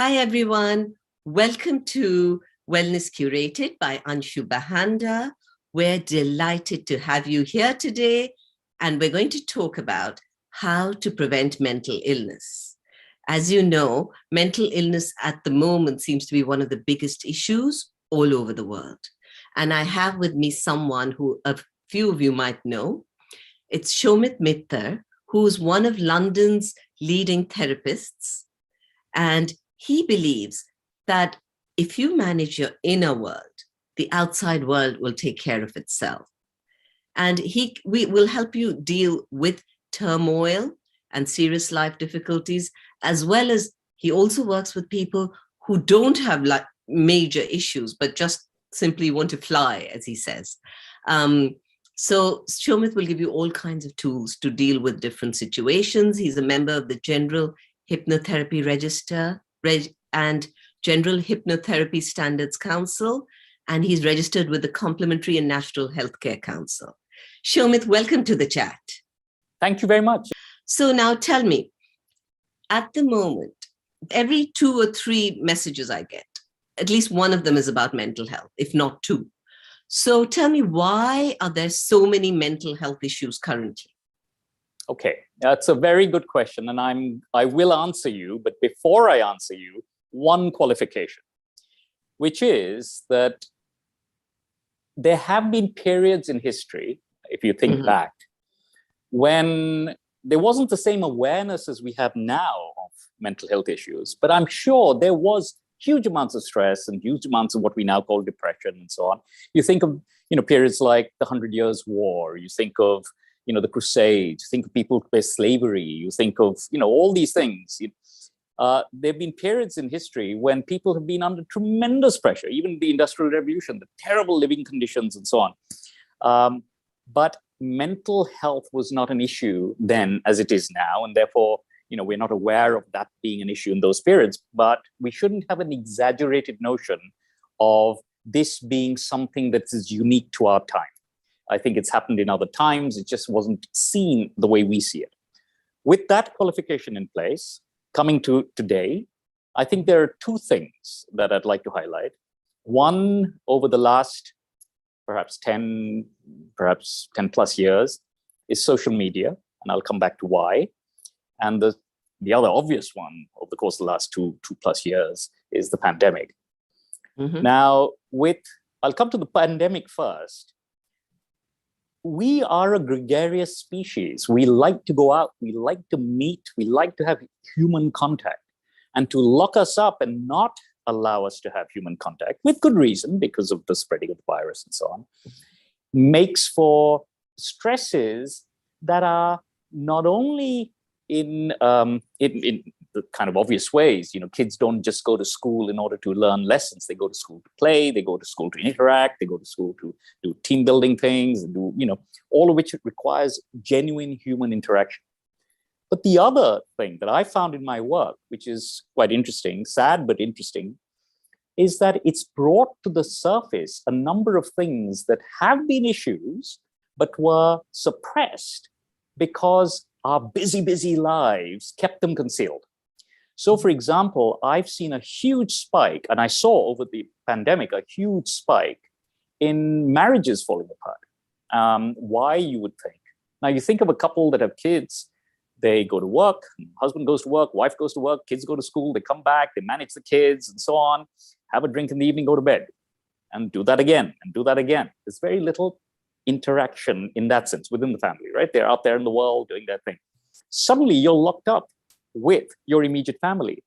Hi, everyone. Welcome to Wellness Curated by Anshu Bahanda. We're delighted to have you here today, and we're going to talk about how to prevent mental illness. As you know, mental illness at the moment seems to be one of the biggest issues all over the world. And I have with me someone who a few of you might know. It's Shomit Mitter, who's one of London's leading therapists. And he believes that if you manage your inner world, the outside world will take care of itself. And we will help you deal with turmoil and serious life difficulties, as well as he also works with people who don't have like major issues, but just simply want to fly, as he says. So Shomit will give you all kinds of tools to deal with different situations. He's a member of the General Hypnotherapy Register and General Hypnotherapy Standards Council, and he's registered with the Complementary and National Healthcare Council. Shomit, welcome to the chat. Thank you very much. So now tell me, at the moment, every 2 or 3 messages I get, at least one of them is about mental health, if not 2. So tell me, why are there so many mental health issues currently? Okay, that's a very good question, and I will answer you. But before I answer you, one qualification, which is that there have been periods in history, if you think back, when there wasn't the same awareness as we have now of mental health issues. But I'm sure there was huge amounts of stress and huge amounts of what we now call depression and so on. You think of periods like the 100 Years' War. You think of the Crusades, think of people by slavery, you think of, all these things. There have been periods in history when people have been under tremendous pressure, even the Industrial Revolution, the terrible living conditions and so on. But mental health was not an issue then as it is now. And therefore, we're not aware of that being an issue in those periods. But we shouldn't have an exaggerated notion of this being something that is unique to our time. I think it's happened in other times. It just wasn't seen the way we see it. With that qualification in place, coming to today, I think there are 2 things that I'd like to highlight. One, over the last perhaps 10 plus years, is social media, and I'll come back to why. And the other obvious one over the course of the last 2 plus years is the pandemic. Now, I'll come to the pandemic first. We are a gregarious species. We like to go out, we like to meet, we like to have human contact. And to lock us up and not allow us to have human contact, with good reason, because of the spreading of the virus and so on, makes for stresses that are not only in the kind of obvious ways. Kids don't just go to school in order to learn lessons. They go to school to play, they go to school to interact, they go to school to do team building things, all of which requires genuine human interaction. But the other thing that I found in my work, which is quite interesting, sad but interesting, is that it's brought to the surface a number of things that have been issues but were suppressed because our busy lives kept them concealed. So, for example, I've seen a huge spike, and I saw over the pandemic a huge spike in marriages falling apart. Why, you would think? Now, you think of a couple that have kids, they go to work, husband goes to work, wife goes to work, kids go to school, they come back, they manage the kids and so on, have a drink in the evening, go to bed, and do that again, and do that again. There's very little interaction in that sense within the family, right? They're out there in the world doing their thing. Suddenly, you're locked up with your immediate family,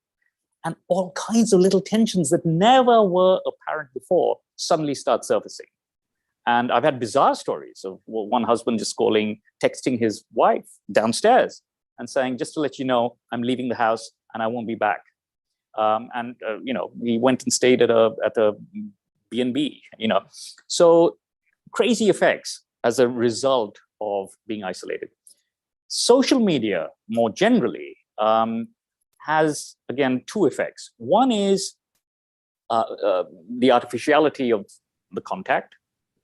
and all kinds of little tensions that never were apparent before suddenly start surfacing. And I've had bizarre stories of one husband just texting his wife downstairs and saying, just to let you know, I'm leaving the house and I won't be back. He went and stayed at a B&B, So crazy effects as a result of being isolated. Social media, more generally, has, again, 2 effects. One is the artificiality of the contact.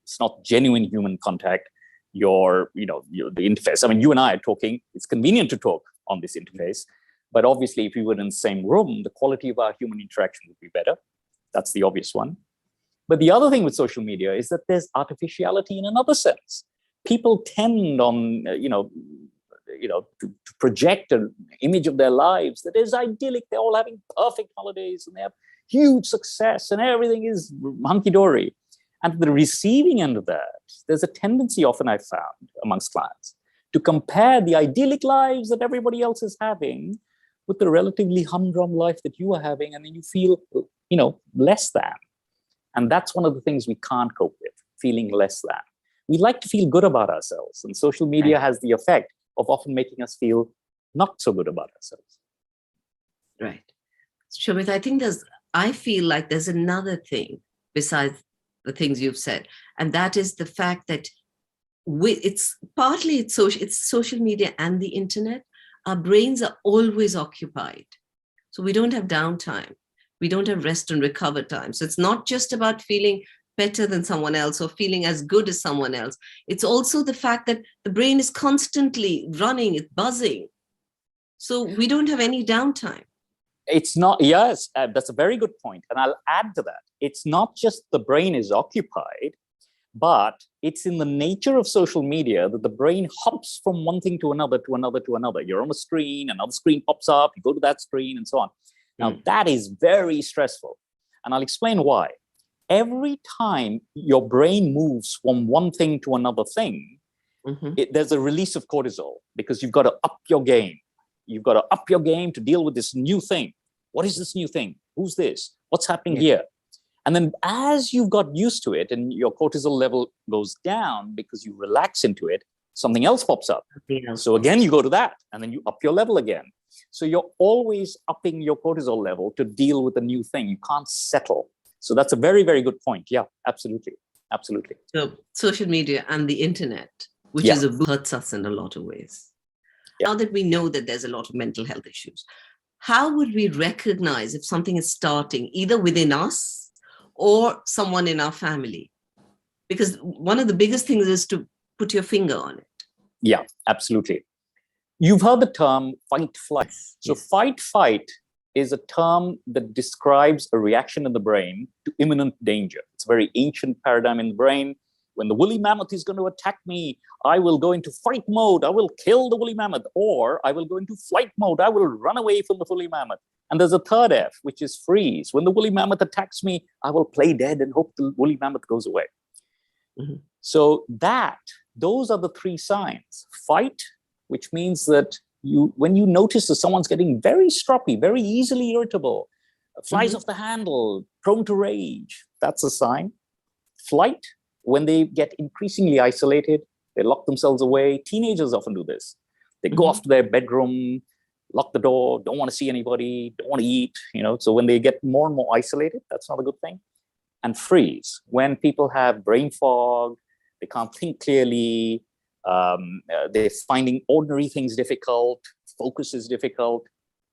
It's not genuine human contact. The interface. I mean, you and I are talking. It's convenient to talk on this interface, But obviously, if we were in the same room, the quality of our human interaction would be better. That's the obvious one. But the other thing with social media is that there's artificiality in another sense. People tend on, to project an image of their lives that is idyllic. They're all having perfect holidays and they have huge success and everything is hunky-dory. And at the receiving end of that, there's a tendency often I've found amongst clients to compare the idyllic lives that everybody else is having with the relatively humdrum life that you are having, and then you feel, less than. And that's one of the things we can't cope with, feeling less than. We like to feel good about ourselves, and social media has the effect of often making us feel not so good about ourselves. Right. Shomit, I feel like there's another thing besides the things you've said, and that is the fact that it's social media and the internet. Our brains are always occupied. So we don't have downtime. We don't have rest and recover time. So it's not just about feeling better than someone else or feeling as good as someone else. It's also the fact that the brain is constantly running, it's buzzing. So we don't have any downtime. It's not, yes, that's a very good point. And I'll add to that. It's not just the brain is occupied, but it's in the nature of social media that the brain hops from one thing to another, to another, to another. You're on a screen, another screen pops up, you go to that screen and so on. Now, that is very stressful. And I'll explain why. Every time your brain moves from one thing to another thing, there's a release of cortisol because you've got to up your game. You've got to up your game to deal with this new thing. What is this new thing? Who's this? What's happening here? And then as you've got used to it and your cortisol level goes down because you relax into it, something else pops up. So again, you go to that and then you up your level again. So you're always upping your cortisol level to deal with a new thing. You can't settle. So that's a very, very good point. Yeah, absolutely. Absolutely. So social media and the internet, which hurts us in a lot of ways. Now that we know that there's a lot of mental health issues, how would we recognize if something is starting either within us or someone in our family? Because one of the biggest things is to put your finger on it. Yeah, absolutely. You've heard the term fight, flight. So fight, fight is a term that describes a reaction in the brain to imminent danger. It's a very ancient paradigm in the brain. When the woolly mammoth is going to attack me, I will go into fight mode. I will kill the woolly mammoth. Or I will go into flight mode. I will run away from the woolly mammoth. And there's a third F, which is freeze. When the woolly mammoth attacks me, I will play dead and hope the woolly mammoth goes away. So those are the three signs. Fight, which means that when you notice that someone's getting very stroppy, very easily irritable, flies off the handle, prone to rage, that's a sign. Flight, when they get increasingly isolated, they lock themselves away. Teenagers often do this. They go off to their bedroom, lock the door, don't want to see anybody, don't want to eat, So when they get more and more isolated, that's not a good thing. And freeze, when people have brain fog, they can't think clearly, they're finding ordinary things difficult, focus is difficult.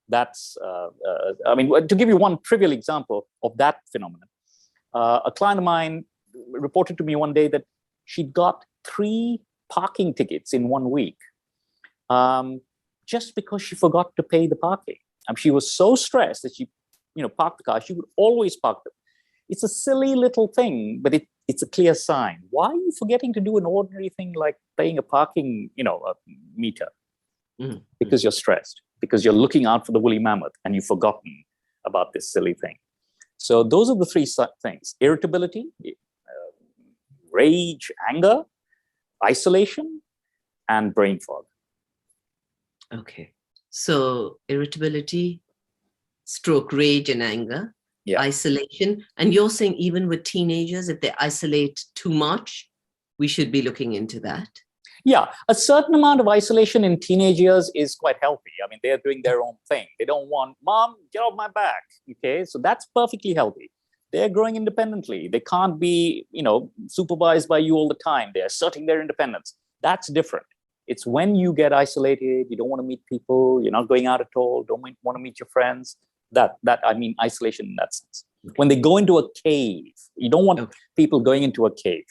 That's, to give you one trivial example of that phenomenon, a client of mine reported to me one day that she got 3 parking tickets in 1 week just because she forgot to pay the parking. She was so stressed that she, parked the car. She would always park them. It's a silly little thing, but it's a clear sign. Why are you forgetting to do an ordinary thing like paying a parking, a meter? Because you're stressed, because you're looking out for the woolly mammoth and you've forgotten about this silly thing. So those are the 3 things: irritability, rage, anger, isolation, and brain fog. Okay. So irritability, stroke, rage, and anger. Isolation. And you're saying even with teenagers, if they isolate too much, we should be looking into that? Yeah, a certain amount of isolation in teenage years is quite healthy. They're doing their own thing. They don't want, Mom, get off my back. Okay, so that's perfectly healthy. They're growing independently. They can't be, supervised by you all the time. They're asserting their independence. That's different. It's when you get isolated, you don't want to meet people, you're not going out at all, don't want to meet your friends. Isolation in that sense. When they go into a cave, you don't want people going into a cave.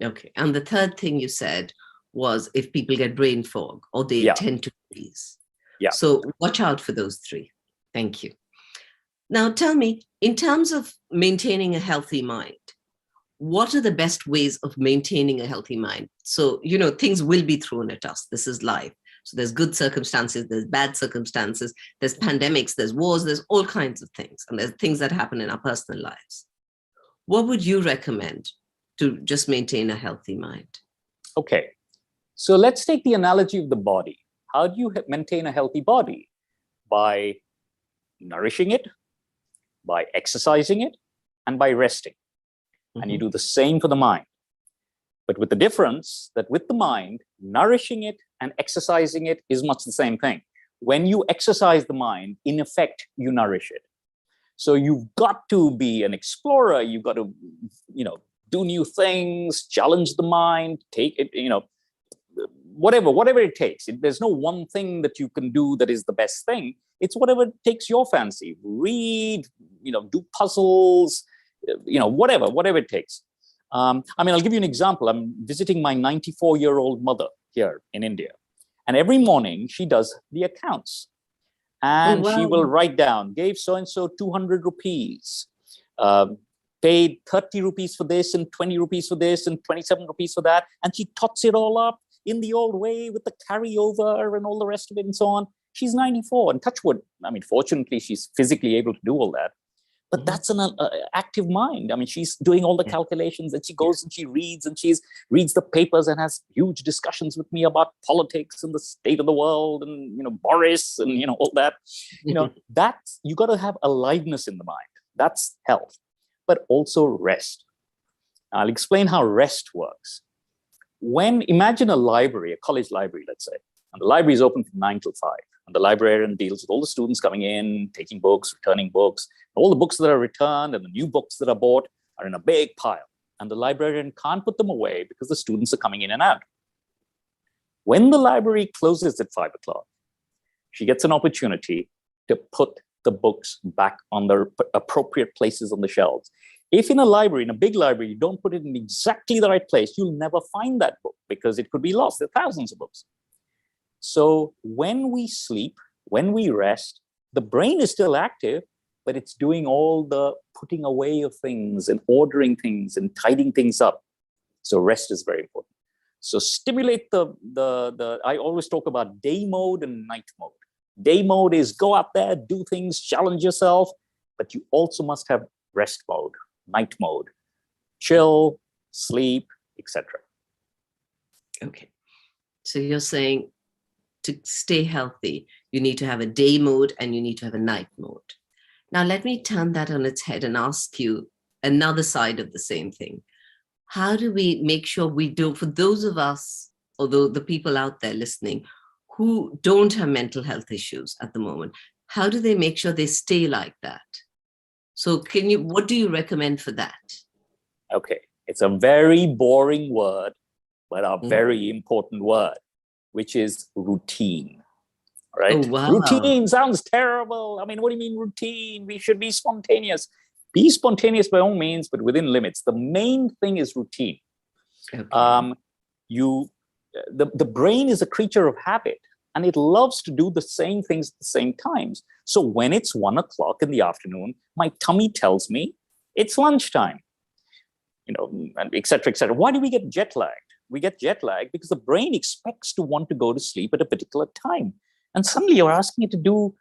Okay. And the third thing you said was if people get brain fog or they tend to freeze. Yeah. So watch out for those three. Thank you. Now tell me, in terms of maintaining a healthy mind, what are the best ways of maintaining a healthy mind? So, things will be thrown at us. This is life. So there's good circumstances, there's bad circumstances, there's pandemics, there's wars, there's all kinds of things. And there's things that happen in our personal lives. What would you recommend to just maintain a healthy mind? Okay. So let's take the analogy of the body. How do you maintain a healthy body? By nourishing it, by exercising it, and by resting. And you do the same for the mind. But with the difference that with the mind, nourishing it and exercising it is much the same thing. When you exercise the mind, in effect, you nourish it. So you've got to be an explorer. You've got to, do new things, challenge the mind, take it, whatever it takes. There's no one thing that you can do that is the best thing. It's whatever takes your fancy. Read, do puzzles, whatever it takes. I'll give you an example. I'm visiting my 94-year-old mother here in India. And every morning she does the accounts. And she will write down, gave so-and-so 200 rupees, paid 30 rupees for this and 20 rupees for this and 27 rupees for that. And she tots it all up in the old way with the carryover and all the rest of it and so on. She's 94 and touch wood. Fortunately, she's physically able to do all that. But that's an active mind. She's doing all the calculations, and she goes and she reads reads the papers and has huge discussions with me about politics and the state of the world and, Boris and, all that. That's, you got to have aliveness in the mind. That's health, but also rest. I'll explain how rest works. Imagine a library, a college library, let's say, and the library is open from 9 till 5. And the librarian deals with all the students coming in, taking books, returning books. All the books that are returned and the new books that are bought are in a big pile. And the librarian can't put them away because the students are coming in and out. When the library closes at 5 o'clock, she gets an opportunity to put the books back on their appropriate places on the shelves. If in a library, in a big library, you don't put it in exactly the right place, you'll never find that book because it could be lost. There are thousands of books. So when we sleep, when we rest, the brain is still active, but it's doing all the putting away of things and ordering things and tidying things up. So rest is very important. So stimulate I always talk about day mode and night mode. Day mode is go out there, do things, challenge yourself, but you also must have rest mode, night mode, chill, sleep, etc. Okay. So you're saying to stay healthy, you need to have a day mode and you need to have a night mode. Now, let me turn that on its head and ask you another side of the same thing. How do we make sure we do, for those of us, although the people out there listening, who don't have mental health issues at the moment, how do they make sure they stay like that? So what do you recommend for that? Okay, it's a very boring word, but a very important word, which is routine, right? Oh, wow. Routine sounds terrible. What do you mean routine? We should be spontaneous. Be spontaneous by all means, but within limits. The main thing is routine. Okay. The brain is a creature of habit, and it loves to do the same things at the same times. So when it's 1 o'clock in the afternoon, my tummy tells me it's lunchtime, and et cetera, et cetera. Why do we get jet lagged? We get jet lagged because the brain expects to want to go to sleep at a particular time. And suddenly you're asking it to do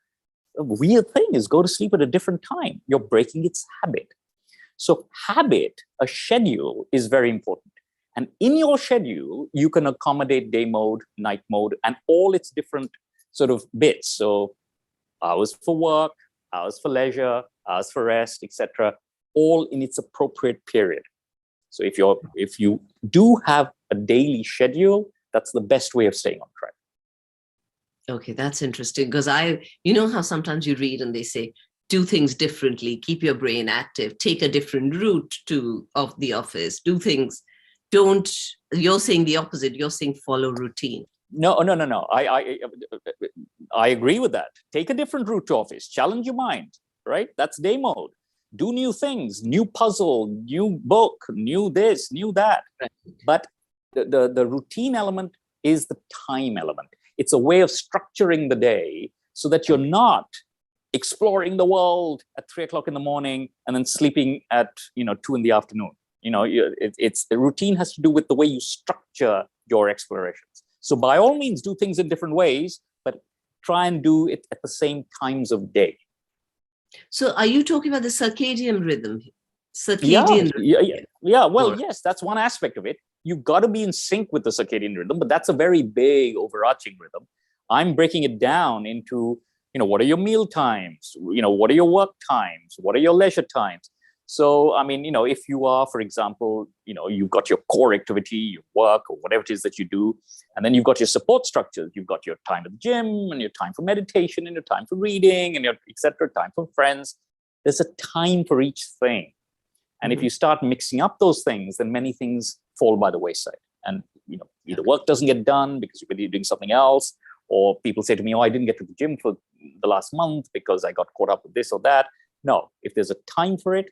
a weird thing, is go to sleep at a different time. You're breaking its habit. So habit, a schedule, is very important. And in your schedule, you can accommodate day mode, night mode, and all its different sort of bits. So hours for work, hours for leisure, hours for rest, etc., all in its appropriate period. So if you do have a daily schedule, that's the best way of staying on track. Okay, that's interesting, because how sometimes you read and they say, do things differently, keep your brain active, take a different route of the office, do things. You're saying the opposite. You're saying follow routine. No. I agree with that. Take a different route to office. Challenge your mind, right? That's day mode. Do new things, new puzzle, new book, new this, new that. Right. But the routine element is the time element. It's a way of structuring the day so that you're not exploring the world at 3 o'clock in the morning and then sleeping at 2 in the afternoon. It's the routine has to do with the way you structure your explorations. So by all means, do things in different ways, but try and do it at the same times of day. So are you talking about the circadian rhythm? Yeah, Circadian rhythm. yeah. Well, Or- yes, that's one aspect of it. You've got to be in sync with the circadian rhythm, but that's a very big overarching rhythm. I'm breaking it down into, what are your meal times? What are your work times? What are your leisure times? So, I mean, if you are, for example, you've got your core activity, your work, or whatever it is that you do, and then you've got your support structures. You've got your time at the gym, and your time for meditation, and your time for reading, and your etc. Time for friends. There's a time for each thing. And if you start mixing up those things, then many things fall by the wayside. And either work doesn't get done because you're doing something else, or people say to me, "Oh, I didn't get to the gym for the last month because I got caught up with this or that." No, if there's a time for it,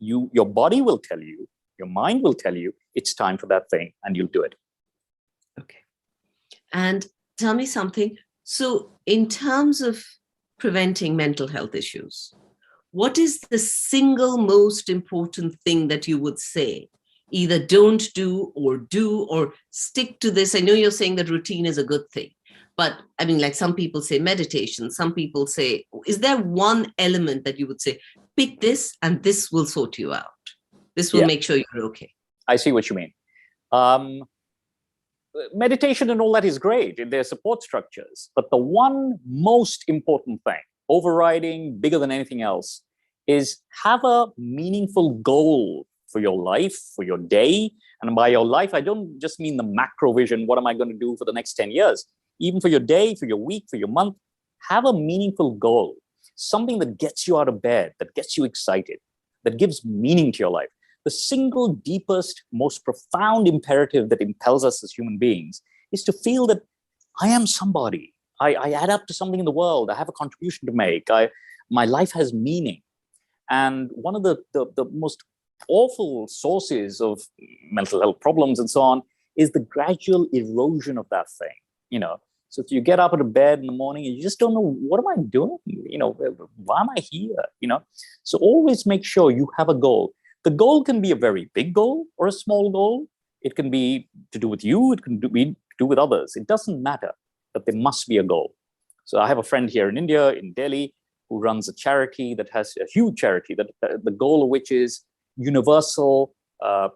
your body will tell you, your mind will tell you it's time for that thing, and you'll do it. Okay. And tell me something. So in terms of preventing mental health issues, what is the single most important thing that you would say? Either don't do or stick to this. I know you're saying that routine is a good thing, but I mean, like some people say meditation, some people say, is there one element that you would say, pick this and this will sort you out? This will make sure you're okay. I see what you mean. Meditation and all that is great. They're support structures. But the one most important thing, overriding, bigger than anything else, is have a meaningful goal for your life, for your day. And by your life, I don't just mean the macro vision. What am I going to do for the next 10 years? Even for your day, for your week, for your month, have a meaningful goal. Something that gets you out of bed, that gets you excited, that gives meaning to your life. The single deepest, most profound imperative that impels us as human beings is to feel that I am somebody. I add up to something in the world. I have a contribution to make. My life has meaning. And one of the most awful sources of mental health problems and so on is the gradual erosion of that thing. So if you get up out of bed in the morning and you just don't know, what am I doing? Why am I here? So always make sure you have a goal. The goal can be a very big goal or a small goal. It can be to do with you. It can be to do with others. It doesn't matter, but there must be a goal. So I have a friend here in India, in Delhi, who runs a charity that has a huge charity, that the goal of which is universal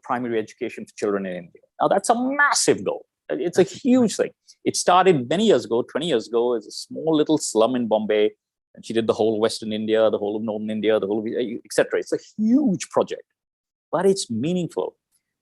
primary education for children in India. Now, that's a massive goal. It's a huge thing. It started many years ago, 20 years ago, as a small little slum in Bombay. And she did the whole Western India, the whole of Northern India, the whole of, etc. It's a huge project, but it's meaningful.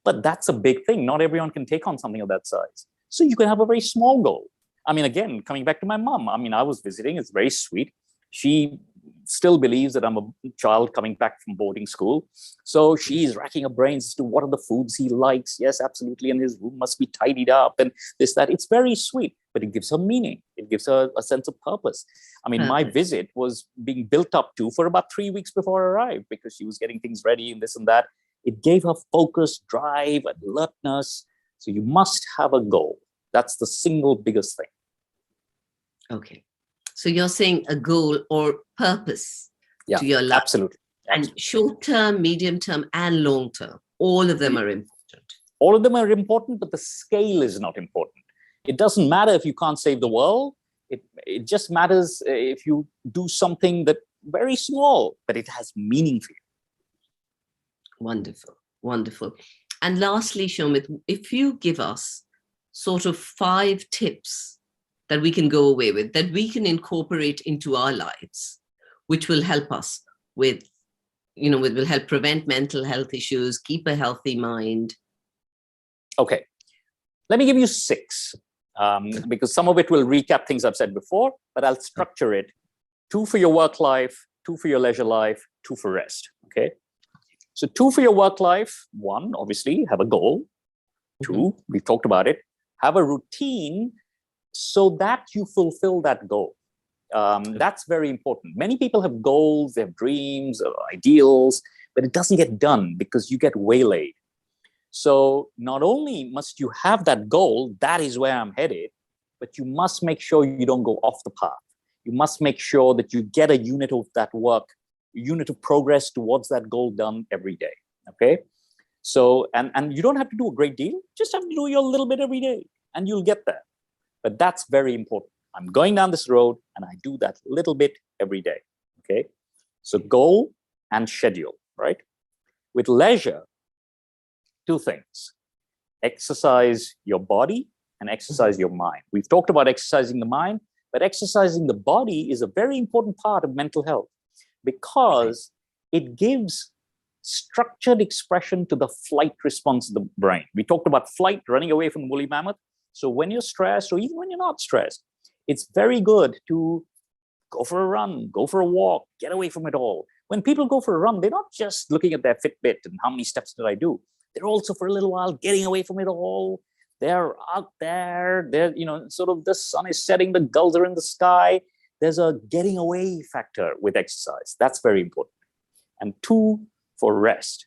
But that's a big thing. Not everyone can take on something of that size. So you can have a very small goal. I mean, again, coming back to my mom, I was visiting. It's very sweet. She still believes that I'm a child coming back from boarding school. So she's racking her brains as to what are the foods he likes. Yes, absolutely. And his room must be tidied up and this, that. It's very sweet, but it gives her meaning. It gives her a sense of purpose. My visit was being built up to for about 3 weeks before I arrived because she was getting things ready and this and that. It gave her focus, drive, alertness. So you must have a goal. That's the single biggest thing. Okay. So you're saying a goal or purpose to your life. Absolutely. And short-term, medium-term, and long-term, all of them are important. All of them are important, but the scale is not important. It doesn't matter if you can't save the world. It just matters if you do something that very small, but it has meaning for you. Wonderful, wonderful. And lastly, Shomit, if you give us sort of 5 tips that we can go away with, that we can incorporate into our lives, which will help us with, will help prevent mental health issues, keep a healthy mind. Okay, let me give you 6, because some of it will recap things I've said before, but I'll structure it. 2 for your work life, 2 for your leisure life, 2 for rest, okay? So 2 for your work life, 1, obviously, have a goal. 2, we've talked about it, have a routine so that you fulfill that goal. That's very important. Many people have goals, they have dreams, ideals, but it doesn't get done because you get waylaid. So not only must you have that goal, that is where I'm headed, but you must make sure you don't go off the path. You must make sure that you get a unit of that work, a unit of progress towards that goal done every day. Okay. So, and you don't have to do a great deal, just have to do your little bit every day and you'll get there. But that's very important. I'm going down this road and I do that little bit every day. Okay. So goal and schedule, right? With leisure, two things: exercise your body and exercise your mind. We've talked about exercising the mind, but exercising the body is a very important part of mental health because it gives structured expression to the flight response of the brain. We talked about flight, running away from the woolly mammoth. So when you're stressed, or even when you're not stressed, it's very good to go for a run, go for a walk, get away from it all. When people go for a run, they're not just looking at their Fitbit and how many steps did I do. They're also, for a little while, getting away from it all. They're out there, they're, sort of the sun is setting, the gulls are in the sky. There's a getting away factor with exercise. That's very important. And two, for rest.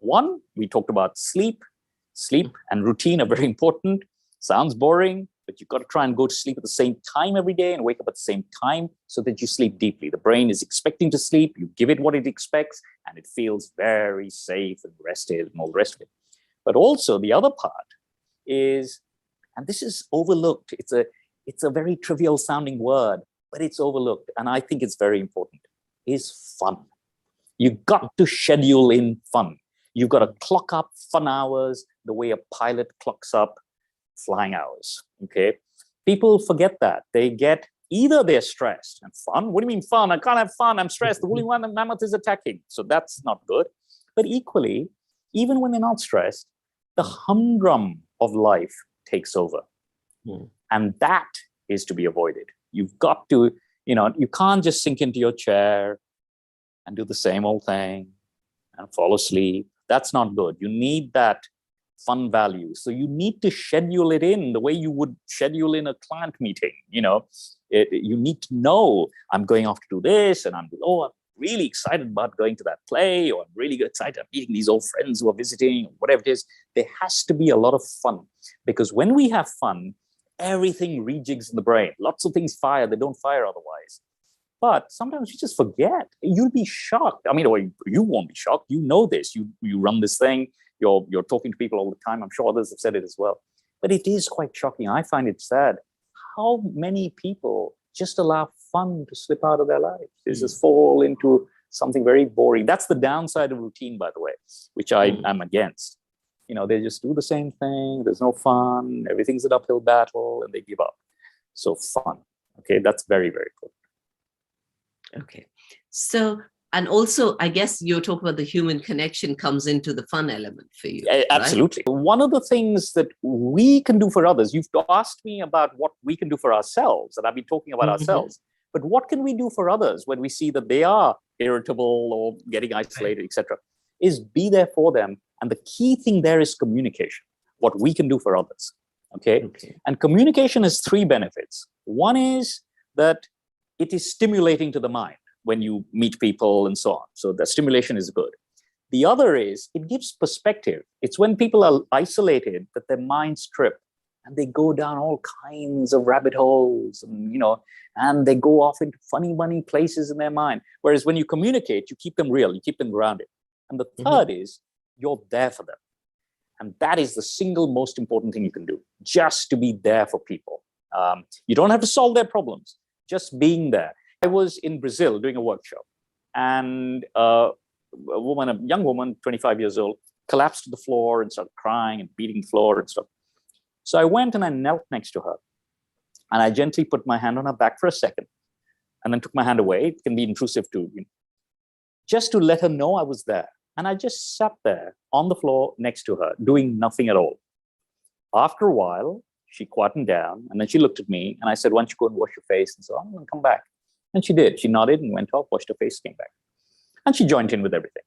One, we talked about sleep. Sleep and routine are very important. Sounds boring, but you've got to try and go to sleep at the same time every day and wake up at the same time so that you sleep deeply. The brain is expecting to sleep. You give it what it expects and it feels very safe and rested and all the rest of it. But also the other part is, and this is overlooked, it's a very trivial sounding word, but it's overlooked, and I think it's very important, is fun. You've got to schedule in fun. You've got to clock up fun hours the way a pilot clocks up flying hours. Okay. People forget that. They get, either they're stressed and fun. What do you mean fun? I can't have fun. I'm stressed. The woolly mammoth is attacking. So that's not good. But equally, even when they're not stressed, the humdrum of life takes over. And that is to be avoided. You've got to, you can't just sink into your chair and do the same old thing and fall asleep. That's not good. You need that fun value. So you need to schedule it in the way you would schedule in a client meeting. You need to know, I'm going off to do this, and I'm really excited about going to that play, or I'm really excited about meeting these old friends who are visiting, or whatever it is. There has to be a lot of fun, because when we have fun, everything rejigs in the brain. Lots of things fire that don't fire otherwise. But sometimes you just forget. You'll be shocked. I mean, or you won't be shocked. You know this. You run this thing. You're talking to people all the time. I'm sure others have said it as well. But it is quite shocking. I find it sad how many people just allow fun to slip out of their lives. They just fall into something very boring. That's the downside of routine, by the way, which I am against. They just do the same thing. There's no fun. Everything's an uphill battle, and they give up. So fun. Okay, that's very, very good. Okay. So, and also, I guess you're talking about the human connection comes into the fun element for you. Absolutely. Right? One of the things that we can do for others, you've asked me about what we can do for ourselves, and I've been talking about ourselves, but what can we do for others when we see that they are irritable or getting isolated, etc., is be there for them. And the key thing there is communication, what we can do for others. Okay. And communication has three benefits. One is that it is stimulating to the mind when you meet people and so on. So the stimulation is good. The other is it gives perspective. It's when people are isolated that their minds trip and they go down all kinds of rabbit holes and they go off into funny places in their mind. Whereas when you communicate, you keep them real, you keep them grounded. And the third is you're there for them. And that is the single most important thing you can do, just to be there for people. You don't have to solve their problems. Just being there. I was in Brazil doing a workshop, and a young woman, 25 years old, collapsed to the floor and started crying and beating the floor and stuff. So I went and I knelt next to her, and I gently put my hand on her back for a second, and then took my hand away. It can be intrusive too, just to let her know I was there. And I just sat there on the floor next to her, doing nothing at all. After a while, she quietened down, and then she looked at me, and I said, "Why don't you go and wash your face and so on, and come back?" And she did. She nodded and went off, washed her face, came back. And she joined in with everything.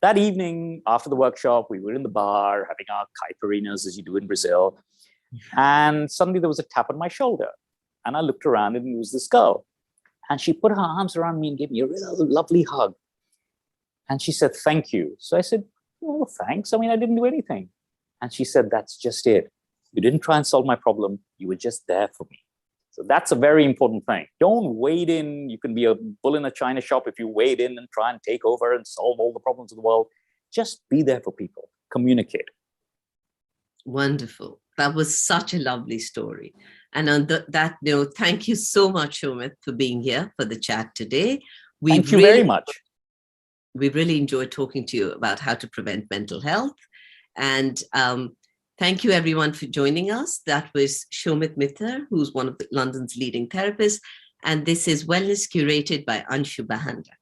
That evening, after the workshop, we were in the bar having our caipirinhas, as you do in Brazil. And suddenly there was a tap on my shoulder. And I looked around, and it was this girl. And she put her arms around me and gave me a real lovely hug. And she said, "Thank you." So I said, "Oh, thanks. I mean, I didn't do anything." And she said, "That's just it. You didn't try and solve my problem. You were just there for me. So that's a very important thing. Don't wade in. You can be a bull in a china shop if you wade in and try and take over and solve all the problems of the world. Just be there for people. Communicate. Wonderful. That was such a lovely story. And on that note, thank you so much, Shomit, for being here for the chat today. Thank you very much. We've really enjoyed talking to you about how to prevent mental health. And thank you, everyone, for joining us. That was Shomit Mitter, who's one of London's leading therapists. And this is Wellness Curated by Anshu Bahanda.